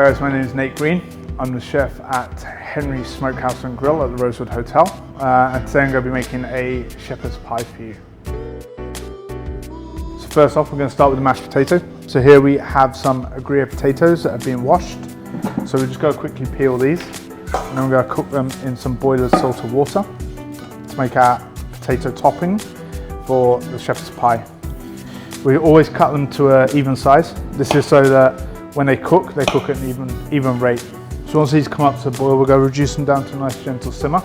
guys, my name is Nate Green. I'm the chef at Henry's Smokehouse and Grill at the Rosewood Hotel, and today I'm going to be making a shepherd's pie for you. So first off, we're going to start with the mashed potato. So here we have some Gruyere potatoes that have been washed. So we're just going to quickly peel these, and then we're going to cook them in some boiling salted water to make our potato topping for the shepherd's pie. We always cut them to an even size. This is so that when they cook at an even rate. So once these come up to the boil, we're going to reduce them down to a nice gentle simmer.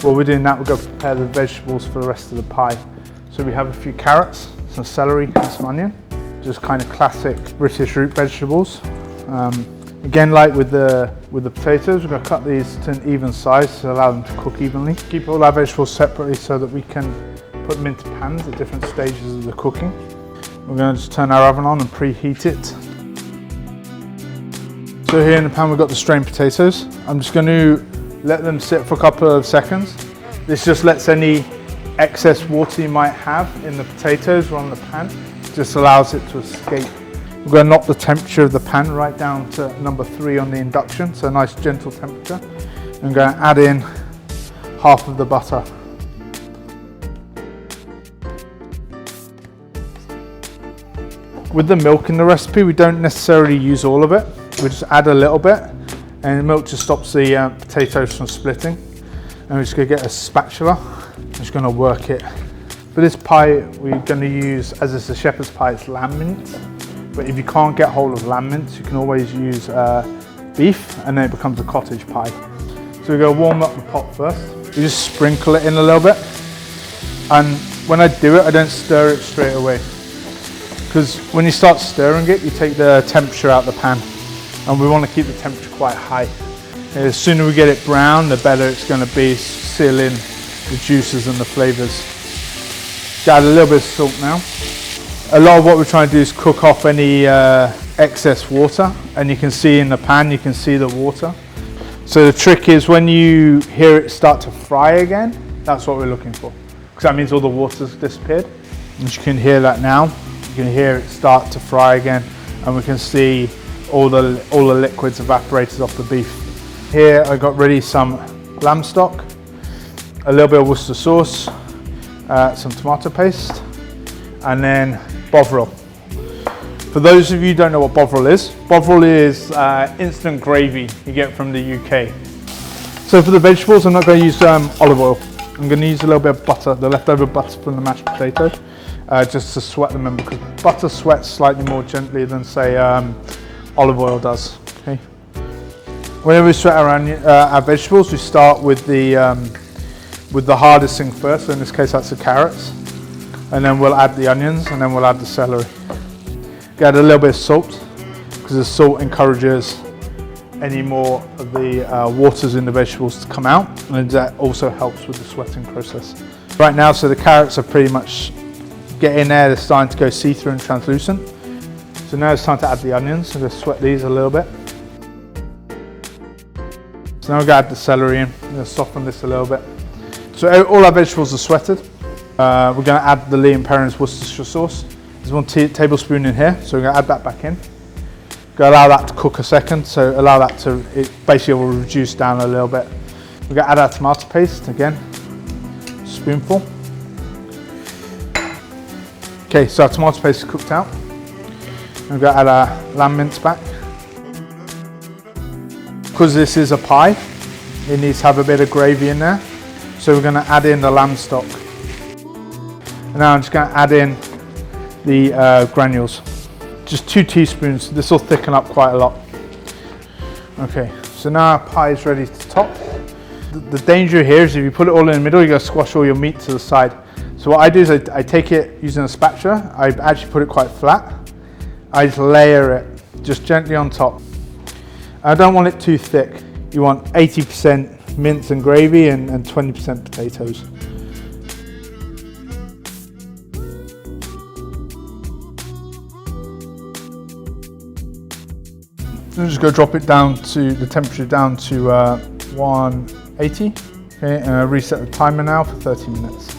While we're doing that, we're going to prepare the vegetables for the rest of the pie. So we have a few carrots, some celery and some onion. Just kind of classic British root vegetables. Again, like with the potatoes, we're going to cut these to an even size to allow them to cook evenly. Keep all our vegetables separately so that we can put them into pans at different stages of the cooking. We're going to just turn our oven on and preheat it. So here in the pan we've got the strained potatoes. I'm just going to let them sit for a couple of seconds. This just lets any excess water you might have in the potatoes or on the pan, just allows it to escape. We're going to knock the temperature of the pan right down to number 3 on the induction, so a nice gentle temperature. I'm going to add in half of the butter. With the milk in the recipe, we don't necessarily use all of it. We just add a little bit, and the milk just stops the potatoes from splitting. And we're just going to get a spatula. I'm just going to work it. For this pie, we're going to use, as it's a shepherd's pie, it's lamb mince. But if you can't get hold of lamb mince, you can always use beef, and then it becomes a cottage pie. So we're going to warm up the pot first. We just sprinkle it in a little bit. And when I do it, I don't stir it straight away. Because when you start stirring it, you take the temperature out of the pan. And we want to keep the temperature quite high. And the sooner we get it brown, the better it's going to be, seal in the juices and the flavours. Add a little bit of salt now. A lot of what we're trying to do is cook off any excess water, and you can see in the pan, you can see the water. So the trick is when you hear it start to fry again, that's what we're looking for. Because that means all the water's disappeared. And you can hear that now. You can hear it start to fry again, and we can see all the liquids evaporated off the beef. Here I got ready some lamb stock, a little bit of Worcester sauce, some tomato paste, and then Bovril. For those of you who don't know what Bovril is instant gravy you get from the UK. So for the vegetables, I'm not going to use olive oil. I'm going to use a little bit of butter, the leftover butter from the mashed potato, just to sweat them in, because butter sweats slightly more gently than, say, olive oil does. Okay. Whenever we sweat our vegetables, we start with the hardest thing first. So in this case, that's the carrots, and then we'll add the onions, and then we'll add the celery. Add a little bit of salt, because the salt encourages any more of the waters in the vegetables to come out, and that also helps with the sweating process. Right now, so the carrots are pretty much getting there. They're starting to go see-through and translucent. So now it's time to add the onions. I'm going to sweat these a little bit. So now we're going to add the celery in. I'm going to soften this a little bit. So all our vegetables are sweated. We're going to add the Lee & Perrins Worcestershire sauce. There's 1 tablespoon in here, so we're going to add that back in. Going to allow that to cook a second, so allow that to, it basically will reduce down a little bit. We're going to add our tomato paste again, spoonful. Okay, so our tomato paste is cooked out. We're going to add our lamb mince back. Because this is a pie, it needs to have a bit of gravy in there. So we're going to add in the lamb stock. And now I'm just going to add in the granules. Just 2 teaspoons, this will thicken up quite a lot. Okay, so now our pie is ready to top. The danger here is if you put it all in the middle, you're going to squash all your meat to the side. So what I do is I take it using a spatula, I actually put it quite flat. I just layer it just gently on top. I don't want it too thick. You want 80% mince and gravy and 20% potatoes. I'm just going to drop it down to the temperature down to 180. Okay, and I'll reset the timer now for 30 minutes.